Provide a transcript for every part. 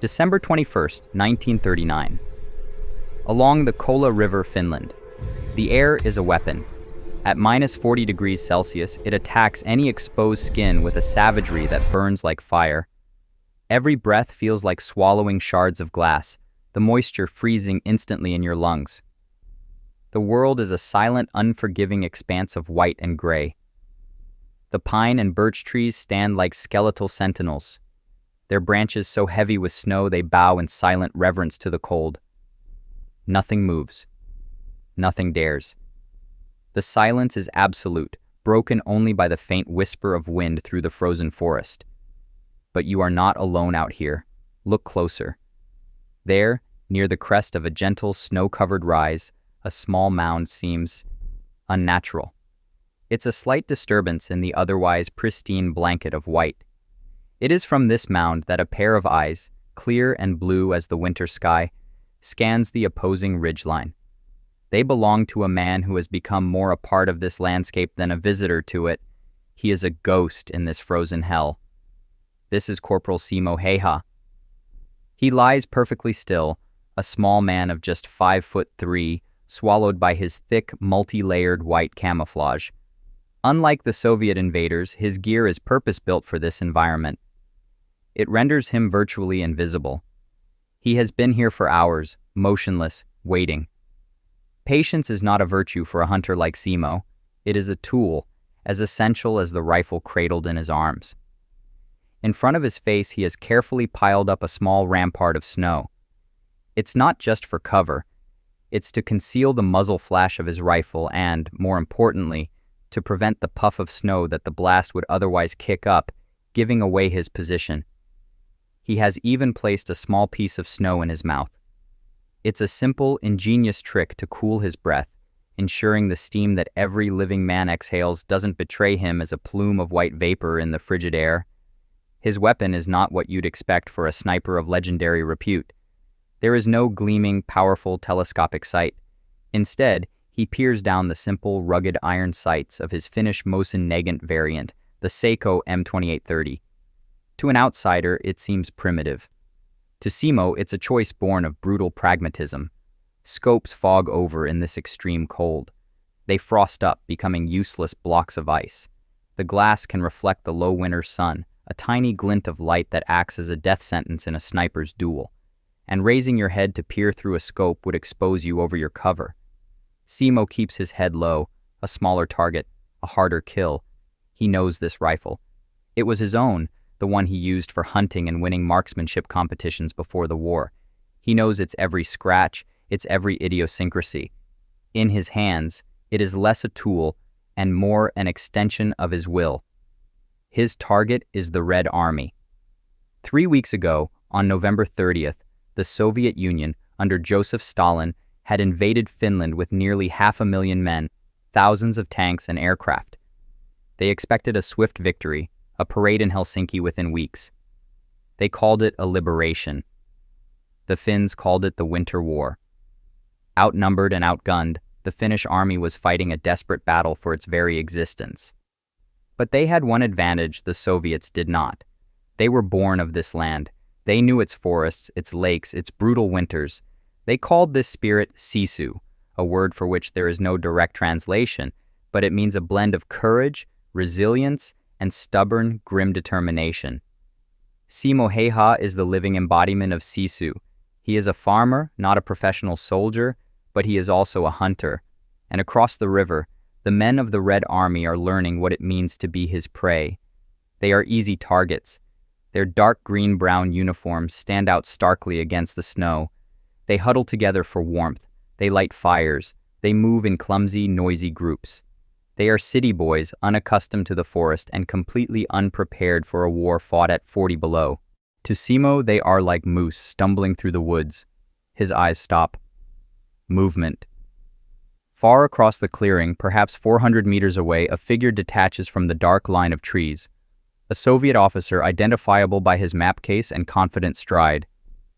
December 21st, 1939. Along the Kola River, Finland. The air is a weapon. At -40 degrees Celsius, it attacks any exposed skin with a savagery that burns like fire. Every breath feels like swallowing shards of glass, the moisture freezing instantly in your lungs. The world is a silent, unforgiving expanse of white and gray. The pine and birch trees stand like skeletal sentinels, their branches so heavy with snow they bow in silent reverence to the cold. Nothing moves. Nothing dares. The silence is absolute, broken only by the faint whisper of wind through the frozen forest. But you are not alone out here. Look closer. There, near the crest of a gentle, snow-covered rise, a small mound seems unnatural. It's a slight disturbance in the otherwise pristine blanket of white. It is from this mound that a pair of eyes, clear and blue as the winter sky, scans the opposing ridgeline. They belong to a man who has become more a part of this landscape than a visitor to it. He is a ghost in this frozen hell. This is Corporal Simo Häyhä. He lies perfectly still, a small man of just 5'3", swallowed by his thick, multi-layered white camouflage. Unlike the Soviet invaders, his gear is purpose-built for this environment. It renders him virtually invisible. He has been here for hours, motionless, waiting. Patience is not a virtue for a hunter like Simo. It is a tool, as essential as the rifle cradled in his arms. In front of his face, he has carefully piled up a small rampart of snow. It's not just for cover. It's to conceal the muzzle flash of his rifle and, more importantly, to prevent the puff of snow that the blast would otherwise kick up, giving away his position. He has even placed a small piece of snow in his mouth. It's a simple, ingenious trick to cool his breath, ensuring the steam that every living man exhales doesn't betray him as a plume of white vapor in the frigid air. His weapon is not what you'd expect for a sniper of legendary repute. There is no gleaming, powerful telescopic sight. Instead, he peers down the simple, rugged iron sights of his Finnish Mosin Nagant variant, the Seiko M2830. To an outsider, it seems primitive. To Simo, it's a choice born of brutal pragmatism. Scopes fog over in this extreme cold. They frost up, becoming useless blocks of ice. The glass can reflect the low winter sun, a tiny glint of light that acts as a death sentence in a sniper's duel. And raising your head to peer through a scope would expose you over your cover. Simo keeps his head low, a smaller target, a harder kill. He knows this rifle. It was his own, the one he used for hunting and winning marksmanship competitions before the war. He knows its every scratch, its every idiosyncrasy. In his hands, it is less a tool and more an extension of his will. His target is the Red Army. 3 weeks ago, on November 30th, the Soviet Union, under Joseph Stalin, had invaded Finland with nearly 500,000 men, thousands of tanks and aircraft. They expected a swift victory, a parade in Helsinki within weeks. They called it a liberation. The Finns called it the Winter War. Outnumbered and outgunned, the Finnish army was fighting a desperate battle for its very existence. But they had one advantage the Soviets did not. They were born of this land. They knew its forests, its lakes, its brutal winters. They called this spirit sisu, a word for which there is no direct translation, but it means a blend of courage, resilience, and stubborn, grim determination. Simo Häyhä is the living embodiment of sisu. He is a farmer, not a professional soldier, but he is also a hunter. And across the river, the men of the Red Army are learning what it means to be his prey. They are easy targets. Their dark green-brown uniforms stand out starkly against the snow. They huddle together for warmth. They light fires. They move in clumsy, noisy groups. They are city boys, unaccustomed to the forest and completely unprepared for a war fought at 40 below. To Simo, they are like moose stumbling through the woods. His eyes stop. Movement. Far across the clearing, perhaps 400 meters away, a figure detaches from the dark line of trees. A Soviet officer identifiable by his map case and confident stride.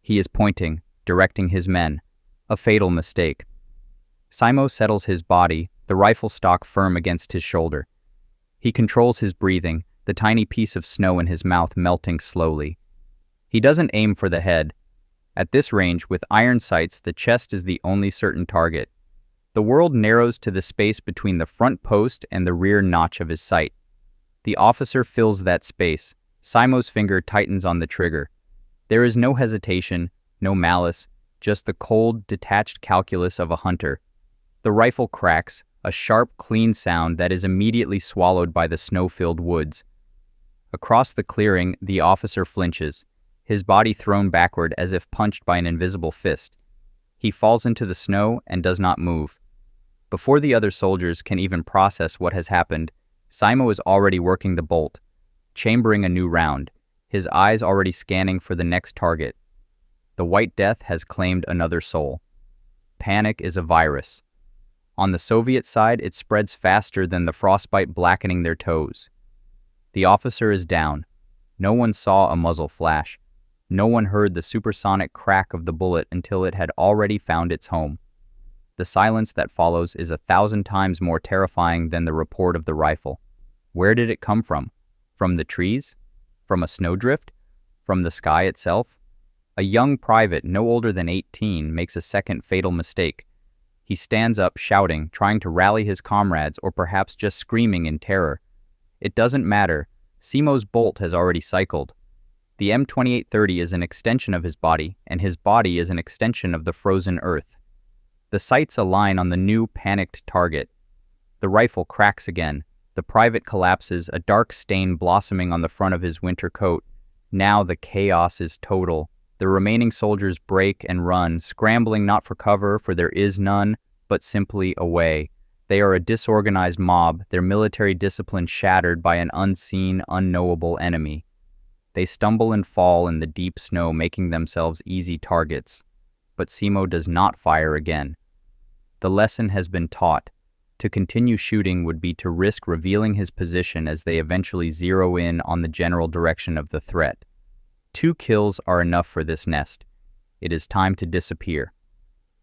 He is pointing, directing his men. A fatal mistake. Simo settles his body, the rifle stock firm against his shoulder. He controls his breathing, the tiny piece of snow in his mouth melting slowly. He doesn't aim for the head. At this range, with iron sights, the chest is the only certain target. The world narrows to the space between the front post and the rear notch of his sight. The officer fills that space. Simo's finger tightens on the trigger. There is no hesitation, no malice, just the cold, detached calculus of a hunter. The rifle cracks, a sharp, clean sound that is immediately swallowed by the snow-filled woods. Across the clearing, the officer flinches, his body thrown backward as if punched by an invisible fist. He falls into the snow and does not move. Before the other soldiers can even process what has happened, Simo is already working the bolt, chambering a new round, his eyes already scanning for the next target. The White Death has claimed another soul. Panic is a virus. On the Soviet side, it spreads faster than the frostbite blackening their toes. The officer is down. No one saw a muzzle flash. No one heard the supersonic crack of the bullet until it had already found its home. The silence that follows is 1,000 times more terrifying than the report of the rifle. Where did it come from? From the trees? From a snowdrift? From the sky itself? A young private, no older than 18, makes a second fatal mistake. He stands up, shouting, trying to rally his comrades, or perhaps just screaming in terror. It doesn't matter. Simo's bolt has already cycled. The M2830 is an extension of his body, and his body is an extension of the frozen earth. The sights align on the new, panicked target. The rifle cracks again. The private collapses, a dark stain blossoming on the front of his winter coat. Now the chaos is total. The remaining soldiers break and run, scrambling not for cover, for there is none, but simply away. They are a disorganized mob, their military discipline shattered by an unseen, unknowable enemy. They stumble and fall in the deep snow, making themselves easy targets. But Simo does not fire again. The lesson has been taught. To continue shooting would be to risk revealing his position as they eventually zero in on the general direction of the threat. 2 kills are enough for this nest. It is time to disappear.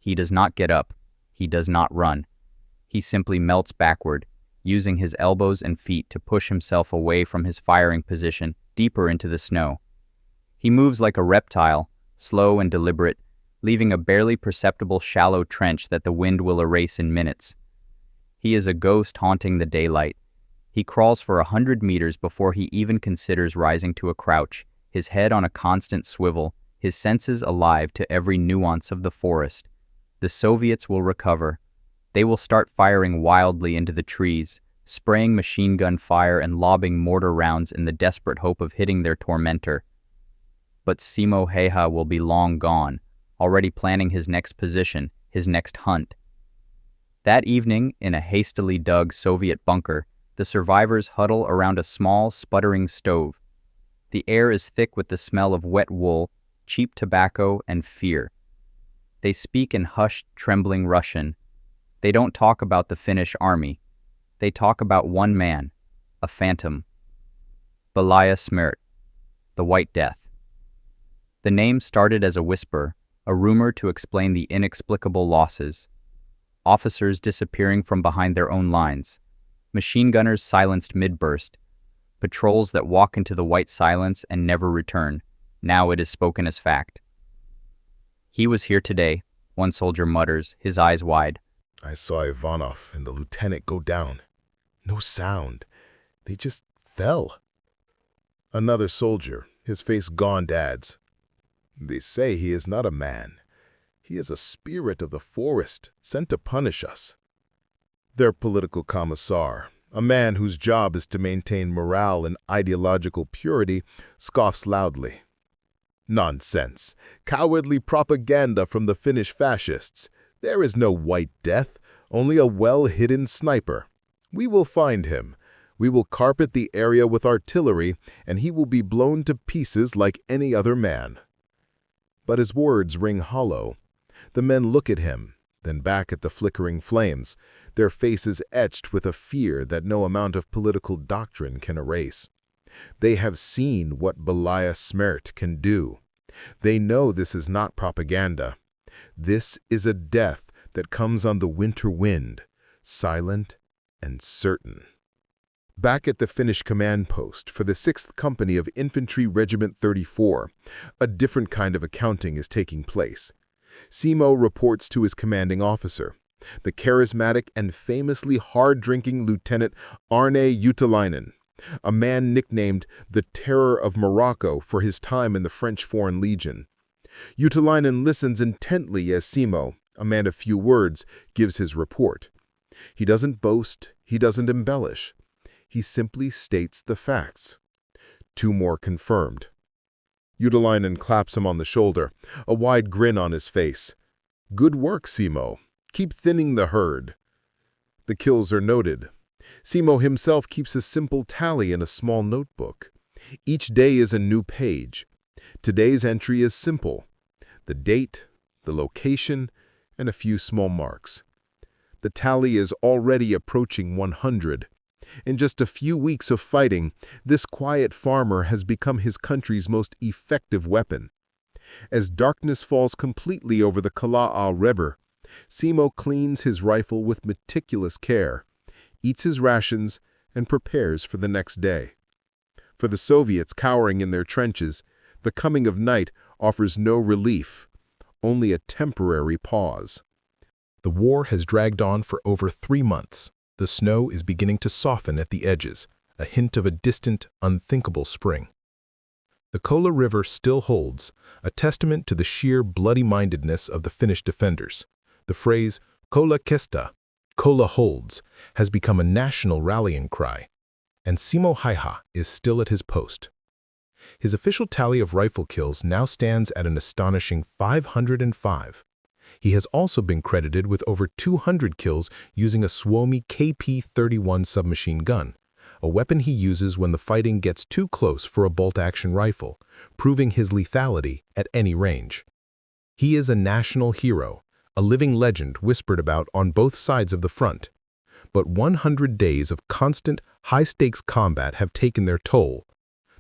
He does not get up. He does not run. He simply melts backward, using his elbows and feet to push himself away from his firing position, deeper into the snow. He moves like a reptile, slow and deliberate, leaving a barely perceptible shallow trench that the wind will erase in minutes. He is a ghost haunting the daylight. He crawls for 100 meters before he even considers rising to a crouch, his head on a constant swivel, his senses alive to every nuance of the forest. The Soviets will recover. They will start firing wildly into the trees, spraying machine gun fire and lobbing mortar rounds in the desperate hope of hitting their tormentor. But Simo Häyhä will be long gone, already planning his next position, his next hunt. That evening, in a hastily dug Soviet bunker, the survivors huddle around a small, sputtering stove. The air is thick with the smell of wet wool, cheap tobacco, and fear. They speak in hushed, trembling Russian. They don't talk about the Finnish army. They talk about one man, a phantom. Belaya Smert, the White Death. The name started as a whisper, a rumor to explain the inexplicable losses. Officers disappearing from behind their own lines. Machine gunners silenced mid-burst. Patrols that walk into the white silence and never return. Now it is spoken as fact. He was here today, one soldier mutters, his eyes wide. I saw Ivanov and the lieutenant go down. No sound. They just fell. Another soldier, his face gaunt, adds, They say he is not a man. He is a spirit of the forest, sent to punish us. Their political commissar, a man whose job is to maintain morale and ideological purity, scoffs loudly. Nonsense. Cowardly propaganda from the Finnish fascists. There is no White Death, only a well-hidden sniper. We will find him. We will carpet the area with artillery, and he will be blown to pieces like any other man. But his words ring hollow. The men look at him, then back at the flickering flames, their faces etched with a fear that no amount of political doctrine can erase. They have seen what Belaya Smert can do. They know this is not propaganda. This is a death that comes on the winter wind, silent and certain. Back at the Finnish command post for the 6th Company of Infantry Regiment 34, a different kind of accounting is taking place. Simo reports to his commanding officer, the charismatic and famously hard-drinking Lieutenant Arne Juutalainen, a man nicknamed the Terror of Morocco for his time in the French Foreign Legion. Juutalainen listens intently as Simo, a man of few words, gives his report. He doesn't boast, he doesn't embellish. He simply states the facts. 2 more confirmed. Juutalainen claps him on the shoulder, a wide grin on his face. Good work, Simo. Keep thinning the herd. The kills are noted. Simo himself keeps a simple tally in a small notebook. Each day is a new page. Today's entry is simple. The date, the location, and a few small marks. The tally is already approaching 100. In just a few weeks of fighting, this quiet farmer has become his country's most effective weapon. As darkness falls completely over the Kalaa River, Simo cleans his rifle with meticulous care, eats his rations, and prepares for the next day. For the Soviets cowering in their trenches, the coming of night offers no relief, only a temporary pause. The war has dragged on for over 3 months. The snow is beginning to soften at the edges, a hint of a distant, unthinkable spring. The Kola River still holds, a testament to the sheer bloody-mindedness of the Finnish defenders. The phrase, Kola kestä, Kola holds, has become a national rallying cry, and Simo Häyhä is still at his post. His official tally of rifle kills now stands at an astonishing 505. He has also been credited with over 200 kills using a Suomi KP-31 submachine gun, a weapon he uses when the fighting gets too close for a bolt-action rifle, proving his lethality at any range. He is a national hero, a living legend whispered about on both sides of the front. But 100 days of constant, high-stakes combat have taken their toll.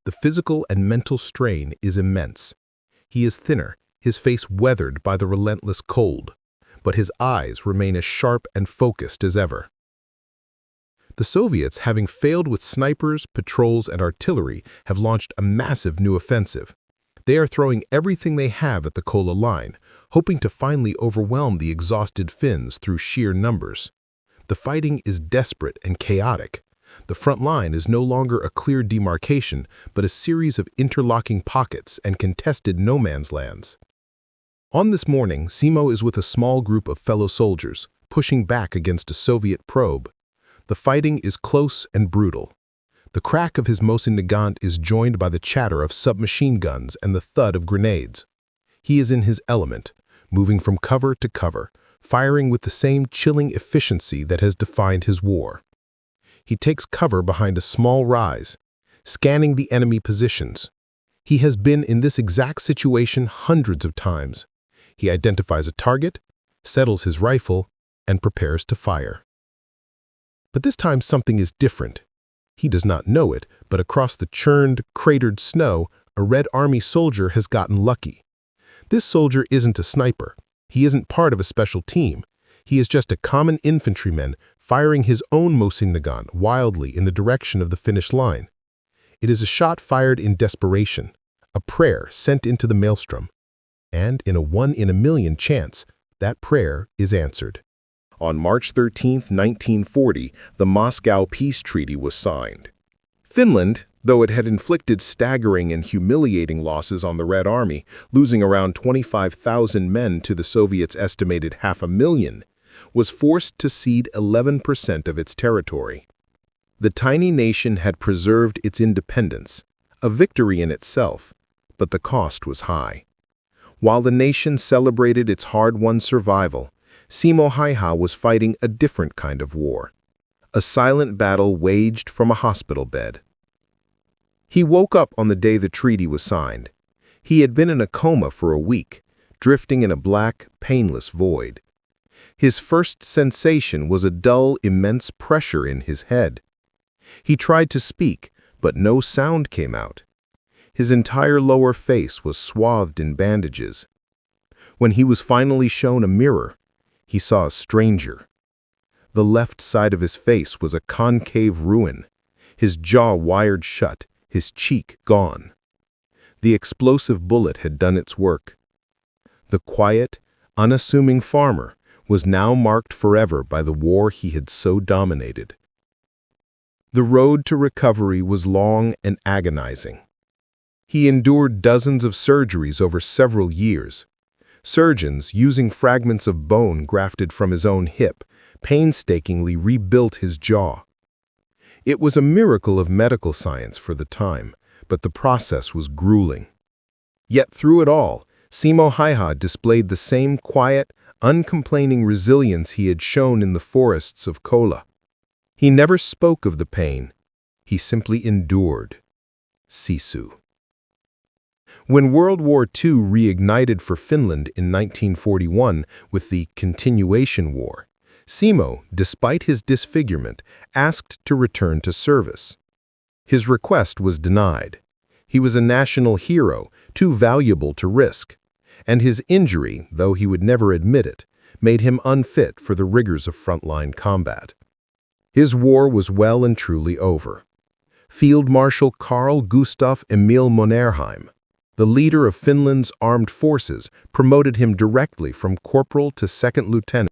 The physical and mental strain is immense. He is thinner, his face weathered by the relentless cold, but his eyes remain as sharp and focused as ever. The Soviets, having failed with snipers, patrols, and artillery, have launched a massive new offensive. They are throwing everything they have at the Kola line, hoping to finally overwhelm the exhausted Finns through sheer numbers. The fighting is desperate and chaotic. The front line is no longer a clear demarcation, but a series of interlocking pockets and contested no-man's lands. On this morning, Simo is with a small group of fellow soldiers, pushing back against a Soviet probe. The fighting is close and brutal. The crack of his Mosin Nagant is joined by the chatter of submachine guns and the thud of grenades. He is in his element, moving from cover to cover, firing with the same chilling efficiency that has defined his war. He takes cover behind a small rise, scanning the enemy positions. He has been in this exact situation hundreds of times. He identifies a target, settles his rifle, and prepares to fire. But this time something is different. He does not know it, but across the churned, cratered snow, a Red Army soldier has gotten lucky. This soldier isn't a sniper. He isn't part of a special team. He is just a common infantryman firing his own Mosin Nagant wildly in the direction of the Finnish line. It is a shot fired in desperation, a prayer sent into the maelstrom. And in a 1 in a million chance, that prayer is answered. On March 13, 1940, the Moscow Peace Treaty was signed. Finland, though it had inflicted staggering and humiliating losses on the Red Army, losing around 25,000 men to the Soviets' estimated 500,000, was forced to cede 11% of its territory. The tiny nation had preserved its independence, a victory in itself, but the cost was high. While the nation celebrated its hard-won survival, Simo Häyhä was fighting a different kind of war, a silent battle waged from a hospital bed. He woke up on the day the treaty was signed. He had been in a coma for a week, drifting in a black, painless void. His first sensation was a dull, immense pressure in his head. He tried to speak, but no sound came out. His entire lower face was swathed in bandages. When he was finally shown a mirror, he saw a stranger. The left side of his face was a concave ruin. his jaw wired shut, his cheek gone. The explosive bullet had done its work. The quiet, unassuming farmer was now marked forever by the war he had so dominated. The road to recovery was long and agonizing. He endured dozens of surgeries over several years. Surgeons, using fragments of bone grafted from his own hip, painstakingly rebuilt his jaw. It was a miracle of medical science for the time, but the process was grueling. Yet through it all, Simo Häyhä displayed the same quiet, uncomplaining resilience he had shown in the forests of Kola. He never spoke of the pain. He simply endured. Sisu. When World War II reignited for Finland in 1941 with the Continuation War, Simo, despite his disfigurement, asked to return to service. His request was denied. He was a national hero, too valuable to risk, and his injury, though he would never admit it, made him unfit for the rigors of frontline combat. His war was well and truly over. Field Marshal Carl Gustaf Emil Mannerheim, the leader of Finland's armed forces, promoted him directly from corporal to second lieutenant.